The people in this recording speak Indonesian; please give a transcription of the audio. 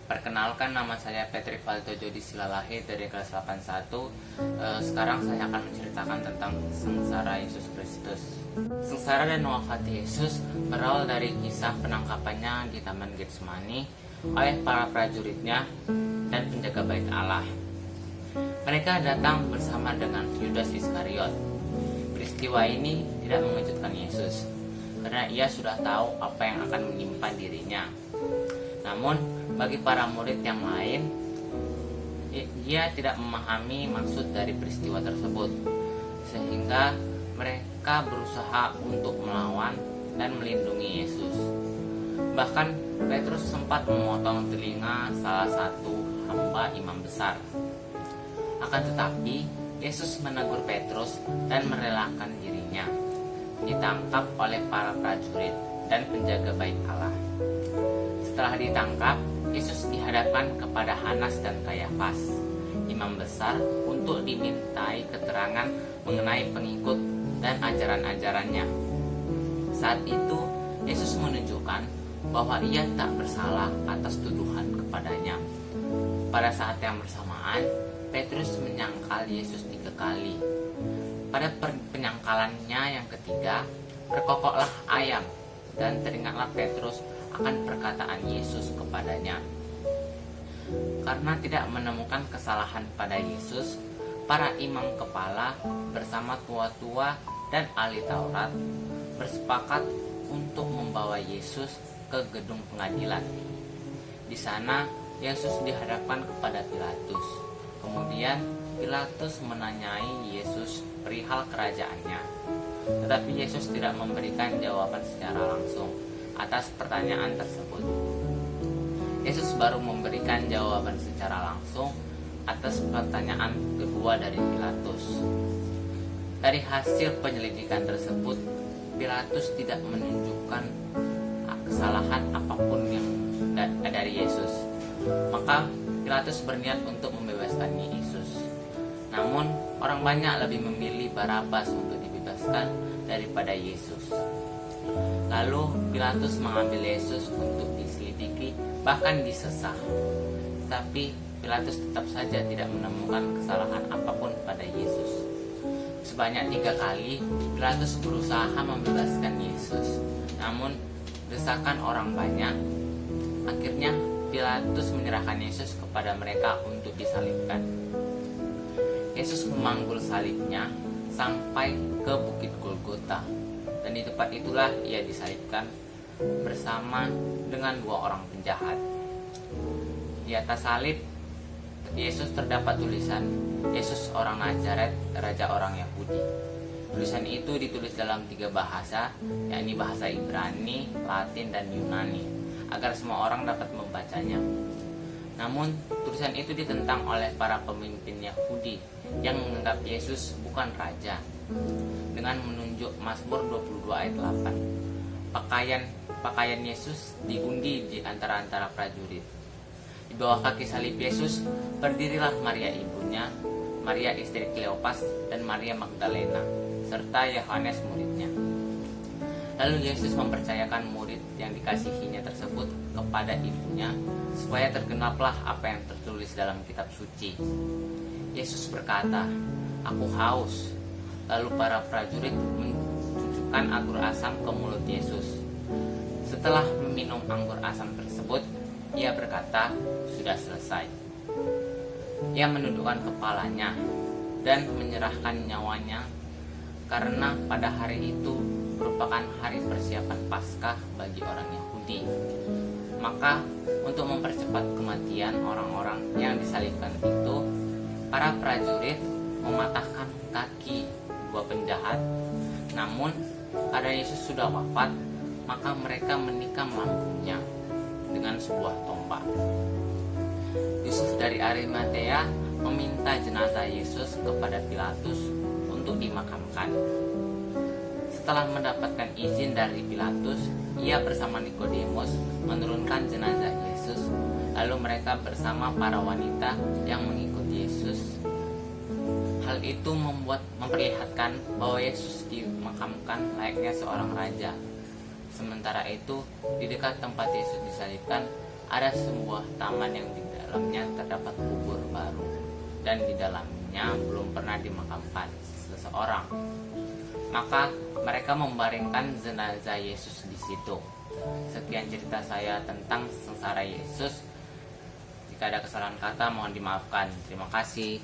Perkenalkan, nama saya Patrick Valdo Jody Silalahi dari kelas 81. Sekarang saya akan menceritakan tentang sengsara Yesus Kristus. Sengsara dan wafat Yesus berawal dari kisah penangkapannya di Taman Getsemani oleh para prajuritnya dan penjaga bait Allah. Mereka datang bersama dengan Yudas Iskariot. Peristiwa ini tidak mengejutkan Yesus, karena ia sudah tahu apa yang akan menimpa dirinya. Namun, bagi para murid yang lain, ia tidak memahami maksud dari peristiwa tersebut, sehingga mereka berusaha untuk melawan dan melindungi Yesus. Bahkan Petrus sempat memotong telinga salah satu hamba imam besar. Akan tetapi, Yesus menegur Petrus dan merelakan dirinya ditangkap oleh para prajurit dan penjaga bait Allah. Setelah ditangkap, Yesus dihadapkan kepada Hanas dan Kayafas, imam besar, untuk dimintai keterangan mengenai pengikut dan ajaran-ajarannya. Saat itu, Yesus menunjukkan bahwa ia tak bersalah atas tuduhan kepadanya. Pada saat yang bersamaan, Petrus menyangkal Yesus 3 kali. Pada penyangkalannya yang ketiga, berkokoklah ayam, dan teringatlah Petrus akan perkataan Yesus kepadanya. Karena tidak menemukan kesalahan pada Yesus, para imam kepala bersama tua-tua dan ahli Taurat bersepakat untuk membawa Yesus ke gedung pengadilan. Di sana, Yesus dihadapkan kepada Pilatus. Kemudian, Pilatus menanyai Yesus perihal kerajaannya. Tetapi Yesus tidak memberikan jawaban secara langsung atas pertanyaan tersebut. Yesus baru memberikan jawaban secara langsung atas pertanyaan kedua dari Pilatus. Dari hasil penyelidikan tersebut, Pilatus tidak menunjukkan kesalahan apapun yang dari Yesus. Maka Pilatus berniat untuk membebaskan Yesus. Namun, orang banyak lebih memilih Barabas untuk dibebaskan daripada Yesus. Lalu Pilatus mengambil Yesus untuk diselidiki, bahkan disesah. Tapi Pilatus tetap saja tidak menemukan kesalahan apapun pada Yesus. Sebanyak 3 kali Pilatus berusaha membebaskan Yesus, namun desakan orang banyak. Akhirnya Pilatus menyerahkan Yesus kepada mereka untuk disalibkan. Yesus memanggul salibnya sampai ke Bukit Golgota, dan di tempat itulah ia disalibkan bersama dengan 2 orang penjahat. Di atas salib Yesus terdapat tulisan, "Yesus orang Nazaret, Raja orang Yahudi." Tulisan itu ditulis dalam 3 bahasa, yakni bahasa Ibrani, Latin, dan Yunani, agar semua orang dapat membacanya. Namun, tulisan itu ditentang oleh para pemimpin Yahudi yang menganggap Yesus bukan raja, dengan menunjuk Mazmur 22 ayat 8. Pakaian Yesus diundi di antara prajurit. Di bawah kaki salib Yesus berdirilah Maria ibunya, Maria istri Kleopas, dan Maria Magdalena, serta Yohanes muridnya. Lalu Yesus mempercayakan murid yang dikasihinya tersebut kepada ibunya, supaya tergenaplah apa yang tertulis dalam kitab suci. Yesus berkata, "Aku haus." Lalu para prajurit mencucukkan anggur asam ke mulut Yesus. Setelah meminum anggur asam tersebut, ia berkata, "Sudah selesai." Ia menundukkan kepalanya dan menyerahkan nyawanya, karena pada hari itu merupakan hari persiapan Paskah bagi orang Yahudi. Maka untuk mempercepat kematian orang-orang yang disalibkan itu, para prajurit mematahkan kaki 2 penjahat. Namun karena Yesus sudah wafat, maka mereka menikam lambungnya dengan sebuah tombak. Yusuf dari Arimatea meminta jenazah Yesus kepada Pilatus untuk dimakamkan. Setelah mendapatkan izin dari Pilatus, ia bersama Nikodemus menurunkan jenazah Yesus. Lalu mereka bersama para wanita yang mengikuti Yesus. Hal itu memperlihatkan bahwa Yesus dimakamkan layaknya seorang raja. Sementara itu, di dekat tempat Yesus disalibkan, ada sebuah taman yang di dalamnya terdapat kubur baru, dan di dalamnya belum pernah dimakamkan seseorang. Maka mereka membaringkan jenazah Yesus di situ. Sekian cerita saya tentang sengsara Yesus. Jika ada kesalahan kata mohon dimaafkan. Terima kasih.